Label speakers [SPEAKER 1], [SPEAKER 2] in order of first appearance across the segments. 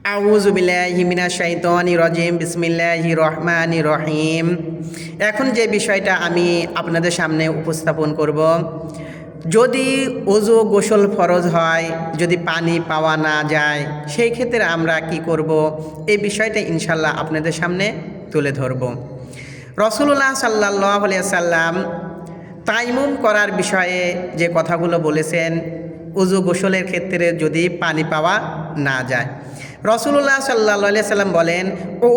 [SPEAKER 1] আউযু বিল্লাহি মিনাশ শাইতানির রাজিম বিসমিল্লাহির রহমানির রহিম। এখন যে বিষয়টা আমি আপনাদের সামনে উপস্থাপন করব, যদি ওযু গোসল ফরজ হয়, যদি পানি পাওয়া না যায়, সেই ক্ষেত্রে আমরা কি করব, এই বিষয়টা ইনশাল্লাহ আপনাদের সামনে তুলে ধরব। রাসূলুল্লাহ সাল্লাল্লাহু আলাইহি সাল্লাম তায়াম্মুম করার বিষয়ে যে কথাগুলো বলেছেন, ওযু গোসলের ক্ষেত্রে যদি পানি পাওয়া না যায়, রাসূলুল্লাহ সাল্লাল্লাহু আলাইহি সাল্লাম বলেন,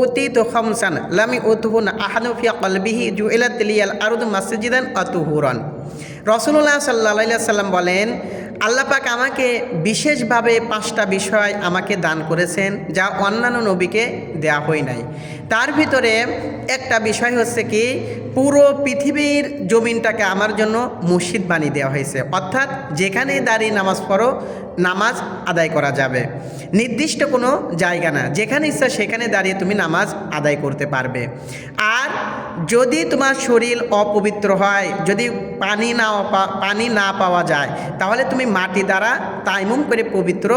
[SPEAKER 1] উতিতু খামসান লাম ইউতুহুন আহাদু ফি কলবিহি জুইলাত লিয়াল আরদু মাসজিদান ওয়া তুহুরান। রাসূলুল্লাহ সাল্লাল্লাহু আলাইহি সাল্লাম বলেন, আল্লাহ পাক আমাকে বিশেষভাবে 5টা বিষয় আমাকে দান করেছেন, যা অন্যান্য নবীকে দেয়া হয় নাই। তার ভিতরে একটা বিষয় হচ্ছে কি, পুরো পৃথিবীর জমিনটাকে আমার জন্য মসজিদ বানিয়ে দেওয়া হয়েছে, অর্থাৎ যেখানে দাঁড়িয়ে নামাজ পড়ো, নামাজ আদায় করা যাবে। নির্দিষ্ট কোনো জায়গা না, যেখানে ইচ্ছা সেখানে দাঁড়িয়ে তুমি নামাজ আদায় করতে পারবে। আর যদি তোমার শরীর অপবিত্র হয়, যদি পানি না পাওয়া যায়, তাহলে তুমি মাটি দ্বারা তায়াম্মুম করে পবিত্র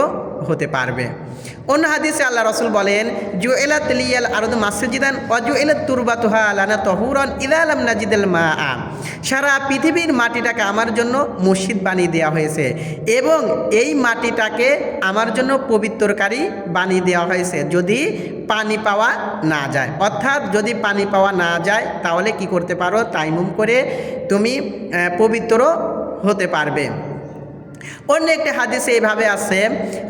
[SPEAKER 1] হতে পারবে। অন্য হাদিসে আল্লাহ রাসূল বলেন, জুইলাত লিয়াল আরদু মাসজিদান ওয়া জুইলাত তুরবাতুহা লানা তাহুরান ইযা লাম নাজিদাল মাআ। সারা পৃথিবীর মাটিটাকে আমার জন্য মসজিদ বানিয়ে দেওয়া হয়েছে, এবং এই মাটিটাকে আমার জন্য পবিত্রকারী বানিয়ে দেওয়া হয়েছে যদি পানি পাওয়া না যায়। অর্থাৎ যদি পানি পাওয়া না যায়, তাহলে কি করতে পারো, তায়াম্মুম করে তুমি পবিত্র হতে পারবে। অন্য একটি হাদিসে এইভাবে আছে,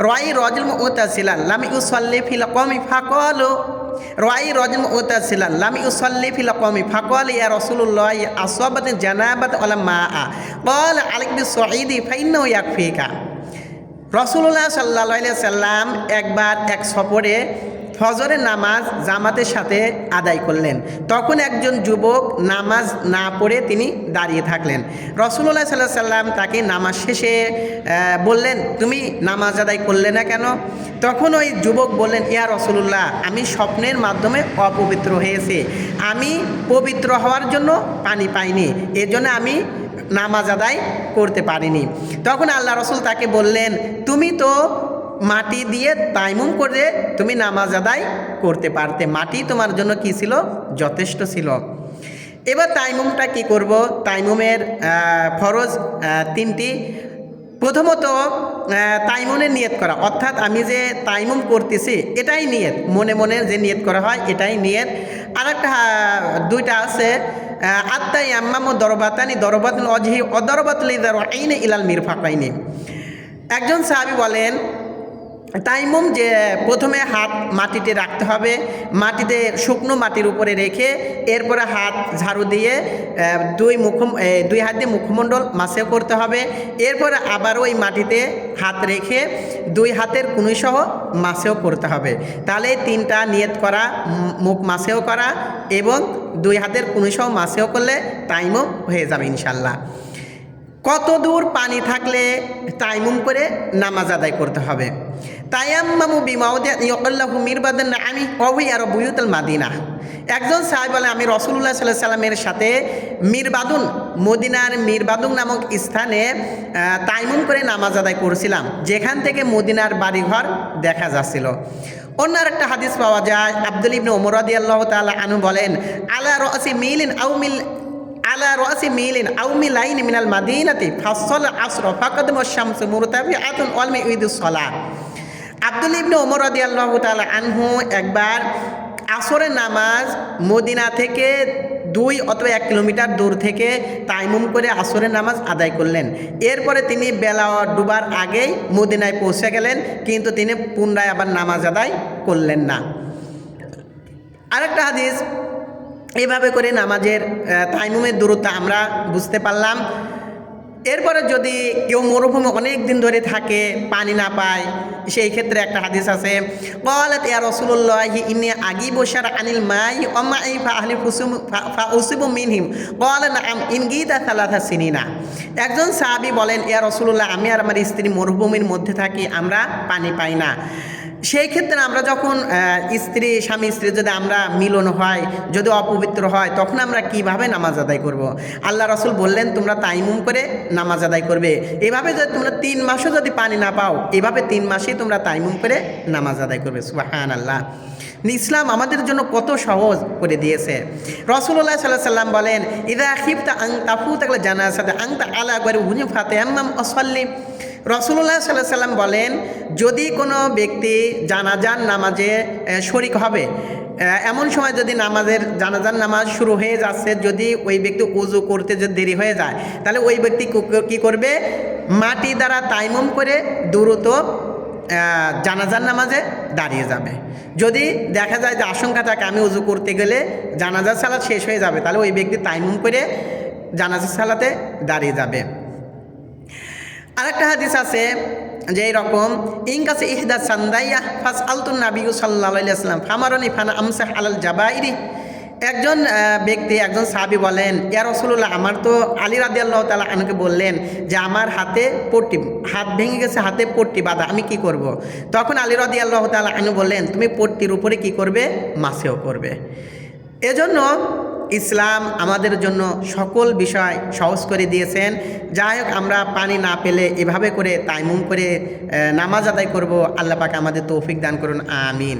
[SPEAKER 1] রাই রজুল মুতাসিলান লাম ইউসাল্লি ফিল কওমি ফাকালু, রাই রজুল মুতাসিলান লাম ইউসাল্লি ফিল কওমি ফাকাল ইয়া রাসূলুল্লাহ আসাবাত জানাবাত ওয়ালা মাআ ক্বাল আলাইক বিসঈদি ফাইন্নাহু ইয়াকফিকা। রাসূলুল্লাহ সাল্লাল্লাহু আলাইহি সাল্লাম একবার এক সফরে ফজরের নামাজ জামাতের সাথে আদায় করলেন। তখন একজন যুবক নামাজ না পড়ে তিনি দাঁড়িয়ে থাকলেন। রাসূলুল্লাহ সাল্লাল্লাহু আলাইহি সাল্লাম তাকে নামাজ শেষে বললেন, তুমি নামাজ আদায় করলে না কেন? তখন ওই যুবক বললেন, ইয়া রাসূলুল্লাহ, আমি স্বপ্নের মাধ্যমে অপবিত্র হয়েছি, আমি পবিত্র হওয়ার জন্য পানি পাইনি, এজন্য আমি নামাজ আদায় করতে পারিনি। তখন আল্লাহ রাসূল তাকে বললেন, তুমি তো মাটি দিয়ে তায়াম্মুম করে তুমি নামাজ আদায় করতে পারতে, মাটি তোমার জন্য কি ছিল, যথেষ্ট ছিল। এবার তায়াম্মুমটা কি করব? তায়াম্মুমের ফরজ 3টি। প্রথমত তায়াম্মুমের নিয়ত করা, অর্থাৎ আমি যে তায়াম্মুম করতেছি এটাই নিয়ত, মনে মনে যে নিয়ত করা হয় এটাই নিয়ত। আর একটা 2টা আছে, আত্তায়াম্মামু দরবাতানি দরবাতুল ওয়াজহি ওয়া দরবাতুল ইয়াদাইনি ইলাল মিরফাকাইনি। একজন সাহাবী বলেন, তায়াম্মুম যে প্রথমে হাত মাটিতে রাখতে হবে, মাটিতে শুকনো মাটির উপরে রেখে এরপরে হাত ঝাড়ু দিয়ে দুই হাত দিয়ে মুখমণ্ডল মাসেও করতে হবে। এরপরে আবার ওই মাটিতে হাত রেখে 2 হাতের কনুইসহ মাসেও করতে হবে। তাহলে 3টা নিয়ত করা, মুখ মাসেও করা এবং 2 হাতের কনুইসহ মাসেও করলে তায়াম্মুম হয়ে যাবে ইনশাল্লাহ। কত দূর পানি থাকলে তায়াম্মুম করে নামাজ আদায় করতে হবে? তায়াম্মামু বিমাউদিন ইয়াকাল্লাহু মিরবাদান নাআমি ওয়া হুয়া বুয়ুতুল মাদিনা। একজন সাহাবী বলে, আমি রাসূলুল্লাহ সাল্লাল্লাহু আলাইহি সাল্লামের সাথে মিরবাদুন, মদিনার মিরবাদুন নামক স্থানে তায়াম্মুম করে নামাজ আদায় করেছিলাম, যেখান থেকে মদিনার বাড়িঘর দেখা যাচ্ছিল। অন্য আরেকটা হাদিস পাওয়া যায়, আব্দুল ইবনে ওমর রাদিয়াল্লাহু তাআলা আনহু বলেন, আলা রাসি মিলিন আও মিলাইন মিনাল মাদিনাতি ফাসসাল আসর ফাকাদামু শামসু মুরতাফিআতুন ওয়াল মিউইদুস সালাহ। আব্দুল ইবনে ওমর রাদিয়াল্লাহু তাআলা আনহু একবার আসরের নামাজ মদিনা থেকে 2 অথবা 1 কিলোমিটার দূর থেকে তায়াম্মুম করে আসরের নামাজ আদায় করলেন। এরপরে তিনি বেলা ডুবার আগেই মদিনায় পৌঁছে গেলেন, কিন্তু তিনি পুনরায় আবার নামাজ আদায় করলেন না। আরেকটা হাদিস, এইভাবে করে নামাজের তায়াম্মুমের দূরত্ব আমরা বুঝতে পারলাম। এরপরে যদি কেউ মরুভূমি অনেক দিন ধরে থাকে, পানি না পায়, সেই ক্ষেত্রে একটা হাদিস আছে, ক্বালাত ইয়া রাসূলুল্লাহি ইন্নী আগিবু শারআনিল মাই ওয়া মাই ফাআহলি ফাউসিবু মিনহিম ক্বালা নাআম ইন গীতা সালাসা সিনিনা। একজন সাহাবী বলেন, ইয়া রাসূলুল্লাহ, আমি আর আমার স্ত্রী মরুভূমির মধ্যে থাকি, আমরা পানি পাই না। সেই ক্ষেত্রে আমরা যখন স্বামী স্ত্রী যদি আমরা মিলন হয়, যদি অপবিত্র হয়, তখন আমরা কিভাবে নামাজ আদায় করব। আল্লাহ রাসূল বললেন তোমরা তাইমুম করে নামাজ আদায় করবে। এভাবে যদি তোমরা 3 মাসও যদি পানি না পাও, এভাবে 3 মাসেই তোমরা তাইমুম করে নামাজ আদায় করবে। সুবহানাল্লাহ। ইসলাম আমাদের জন্য কত সহজ করে দিয়েছে। রাসূলুল্লাহ সাল্লাল্লাহু আলাইহি সাল্লাম বলেন, ইযা খিফতা আন তাফুতাল জানাযাতা আনতা আলা গয়রি হুনিফাতে আম্মাম ওয়াসাল্লি। রাসূলুল্লাহ সাল্লাল্লাহু আলাইহি সাল্লাম বলেন, যদি কোনো ব্যক্তি জানাজার নামাজে শরিক হবে, এমন সময় যদি জানাজার নামাজ শুরু হয়ে যাচ্ছে, যদি ওই ব্যক্তি ওযু করতে যদি দেরি হয়ে যায়, তাহলে ওই ব্যক্তি কী করবে? মাটি দ্বারা তায়াম্মুম করে দ্রুত জানাজার নামাজে দাঁড়িয়ে যাবে। যদি দেখা যায় যে আশঙ্কা থাকে আমি ওযু করতে গেলে জানাজার সালাত শেষ হয়ে যাবে, তাহলে ওই ব্যক্তি তায়াম্মুম করে জানাজার সালাতে দাঁড়িয়ে যাবে। আরেকটা হাদিস আছে যে এরকম, ইনকাসে ইহদা সান্দাইয়া ফাস আলতুন নবী সাল্লাল্লাহু আলাইহি ওয়াসাল্লাম ফামারনি ফানা আমসাহ আলাল জাবাইরি। একজন ব্যক্তি, একজন সাহাবী বলেন, ইয়া রাসূলুল্লাহ, আমার তো আলী রাদিয়াল্লাহু তাআলা আনহুকে বললেন যে আমার হাত ভেঙে গেছে, হাতে পট্টি বাঁধা, আমি কি করব। তখন আলী রাদিয়াল্লাহু তাআলা আনহু বললেন, তুমি পট্টির উপরে কি করবে? মাসেও করবে। এজন্য ইসলাম আমাদের জন্য সকল বিষয় সহজ করে দিয়েছেন। যাই হোক, আমরা পানি না পেলে এভাবে করে তায়াম্মুম করে নামাজ আদায় করব। আল্লাহ পাক আমাদের তৌফিক দান করুন, আমিন।